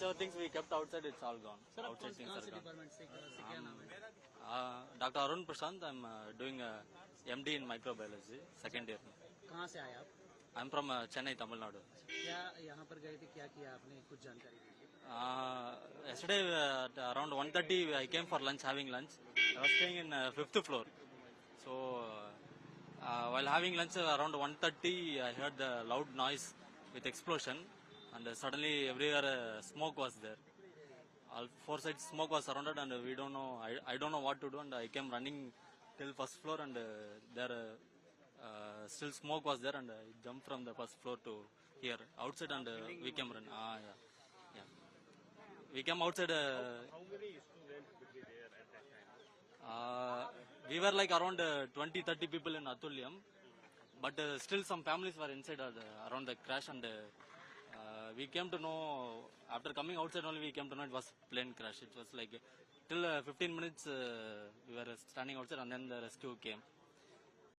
whichever things we kept outside, it's all gone. Sir आप Outside things कौन are से gone. Department से क्या नाम है? Dr. Arun Prashant, I'm doing MD in microbiology, second year. कहाँ से आए आप? I'm from Chennai, Tamil Nadu. क्या यहाँ पर गए थे, क्या किया आपने, कुछ जानकारी दीजिए. Yesterday at around 1:30 I came for lunch, having lunch. I was staying in fifth floor. So while having lunch around 1:30 I heard the loud noise with explosion, and suddenly everywhere smoke was there. All four sides smoke was surrounded, and we don't know. I don't know what to do, and I came running till first floor, and there still smoke was there, and I jumped from the first floor to here outside, and we came run. Yeah. We came outside. How many students would be there at that time? We were like around 20-30 people in Atulyam, but still some families were inside around the crash, and we came to know after coming outside only. We came to know it was plane crash. It was like till 15 minutes we were standing outside, and then the rescue came.